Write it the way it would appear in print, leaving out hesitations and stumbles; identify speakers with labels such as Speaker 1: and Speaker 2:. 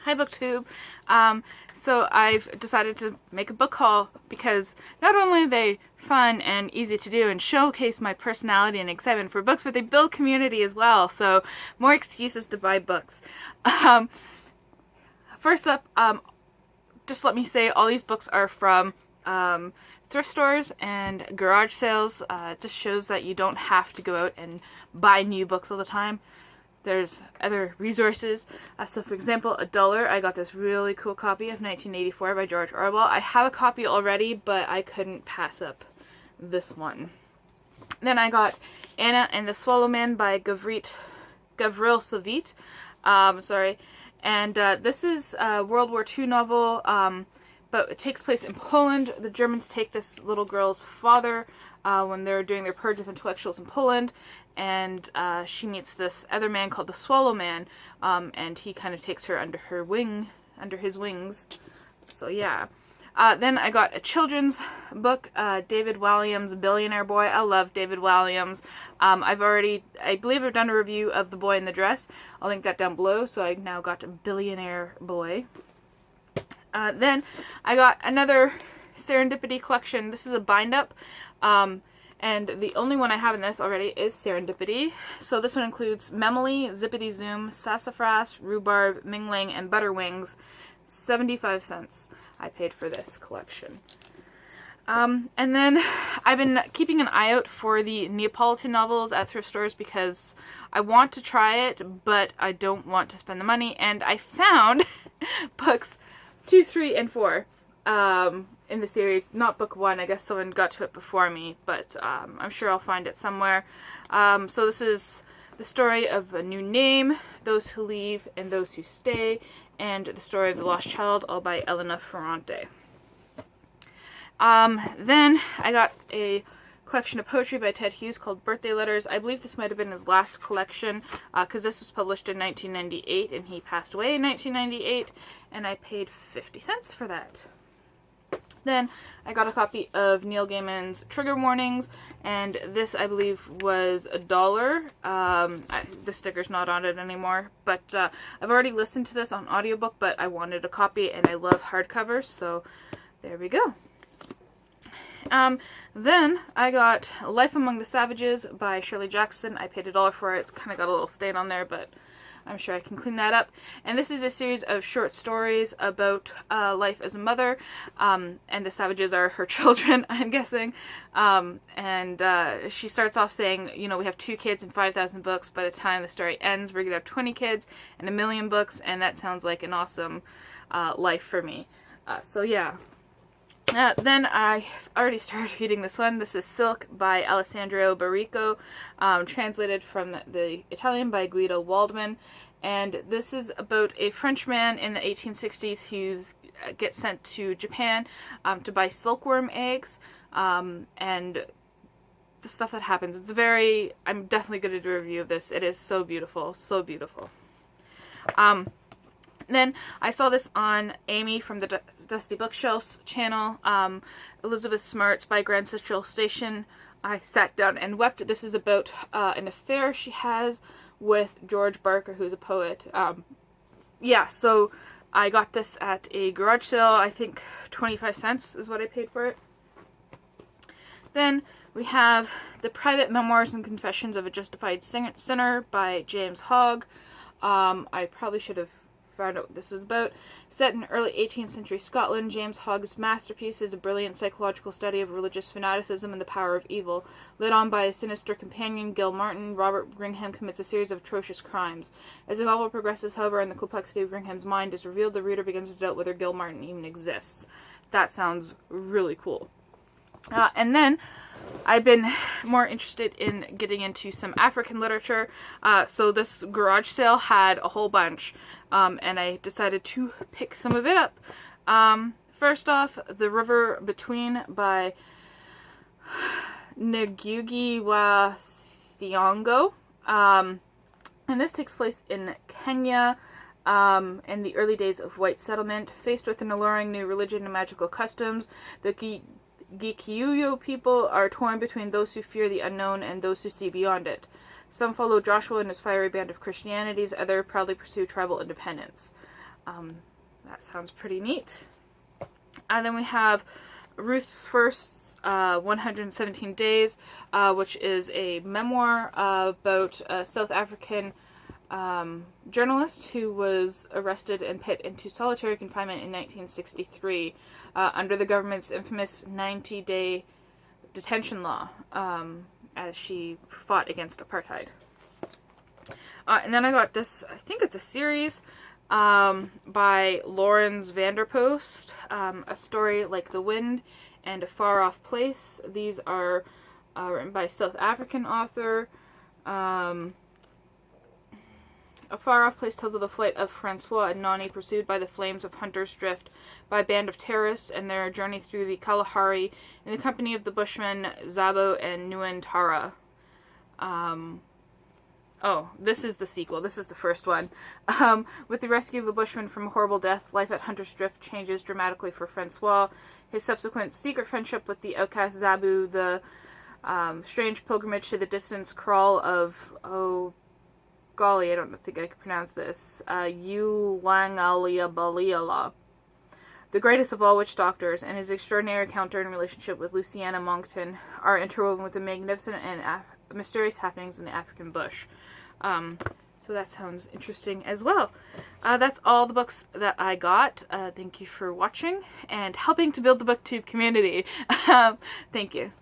Speaker 1: Hi BookTube. So I've decided to make a book haul because not only are they fun and easy to do and showcase my personality and excitement for books, but they build community as well, so more excuses to buy books. First up, just let me say all these books are from thrift stores and garage sales. It just shows that you don't have to go out and buy new books all the time. There's other resources. So for example, $1, I got this really cool copy of 1984 by George Orwell. I have a copy already, but I couldn't pass up this one. Then I got Anna and the Swallow Man by Gavril Savit. And this is a World War II novel, but it takes place in Poland. The Germans take this little girl's father when they're doing their purge of intellectuals in Poland, and she meets this other man called the Swallow Man, and he kind of takes her under his wings. So yeah. Then I got a children's book, David Walliams' Billionaire Boy. I love David Walliams. I believe I've done a review of The Boy in the Dress. I'll link that down below. So I now got a Billionaire Boy. Then I got another Serendipity collection. This is a bind-up. And the only one I have in this already is Serendipity. So this one includes Memily, Zippity Zoom, Sassafras, Rhubarb, Mingling, and Butterwings. 75 cents I paid for this collection. And then I've been keeping an eye out for the Neapolitan novels at thrift stores because I want to try it, but I don't want to spend the money. And I found books 2, 3, and 4. In the series, not book 1, I guess someone got to it before me, but I'm sure I'll find it somewhere. So this is the story of A New Name, Those Who Leave and Those Who Stay, and The Story of the Lost Child, all by Elena Ferrante. Then I got a collection of poetry by Ted Hughes called Birthday Letters. I believe this might have been his last collection, because this was published in 1998, and he passed away in 1998, and I paid 50 cents for that. Then I got a copy of Neil Gaiman's Trigger Warnings, and this I believe was $1. The sticker's not on it anymore, but I've already listened to this on audiobook, but I wanted a copy, and I love hardcovers, so there we go. Then I got Life Among the Savages by Shirley Jackson. I paid $1 for it. It's kind of got a little stain on there, but I'm sure I can clean that up. And this is a series of short stories about life as a mother, and the savages are her children, I'm guessing. She starts off saying, you know, we have 2 kids and 5,000 books. By the time the story ends, we're going to have 20 kids and 1,000,000 books, and that sounds like an awesome life for me. So yeah. Then I already started reading this one. This is Silk by Alessandro Barrico, translated from the Italian by Guido Waldman. And this is about a Frenchman in the 1860s who gets sent to Japan to buy silkworm eggs, and the stuff that happens. I'm definitely going to do a review of this. It is so beautiful, so beautiful. Then I saw this on Amy from the Dusty Bookshelves channel, Elizabeth Smart's by Grand Central Station. I sat down and wept. This is about an affair she has with George Barker, who's a poet. Yeah, so I got this at a garage sale. I think 25 cents is what I paid for it. Then we have The Private Memoirs and Confessions of a Justified Sinner by James Hogg. I probably should have found out what this was about. Set in early 18th century Scotland, James Hogg's masterpiece is a brilliant psychological study of religious fanaticism and the power of evil. Led on by a sinister companion, Gil Martin, Robert Brigham commits a series of atrocious crimes. As the novel progresses, however, and the complexity of Brigham's mind is revealed, the reader begins to doubt whether Gil Martin even exists. That sounds really cool. And then I've been more interested in getting into some African literature, so this garage sale had a whole bunch, and I decided to pick some of it up. First off, The River Between by Ngugi wa Thiong'o, and this takes place in Kenya, in the early days of white settlement. Faced with an alluring new religion and magical customs, the Gikuyu people are torn between those who fear the unknown and those who see beyond it. Some follow Joshua and his fiery band of Christianity, others proudly pursue tribal independence. That sounds pretty neat. And then we have Ruth First's 117 Days, which is a memoir about a South African journalist who was arrested and put into solitary confinement in 1963 under the government's infamous 90-day detention law, as she fought against apartheid. And then I got this, I think it's a series, by Laurens Vanderpost, A Story Like the Wind and A Far Off Place. These are written by a South African author. A Far Off Place tells of the flight of Francois and Nani, pursued by the flames of Hunter's Drift by a band of terrorists, and their journey through the Kalahari in the company of the Bushmen Zabo and Nguyen Tara. Oh, this is the sequel. This is the first one. With the rescue of the Bushmen from a horrible death, life at Hunter's Drift changes dramatically for Francois. His subsequent secret friendship with the outcast Zabu, the strange pilgrimage to the distant kraal of, oh golly, I don't think I can pronounce this, Ulangaliabaliala, the greatest of all witch doctors, and his extraordinary encounter and relationship with Luciana Monckton are interwoven with the magnificent and mysterious happenings in the African bush. So that sounds interesting as well. That's all the books that I got. Thank you for watching and helping to build the BookTube community. Thank you.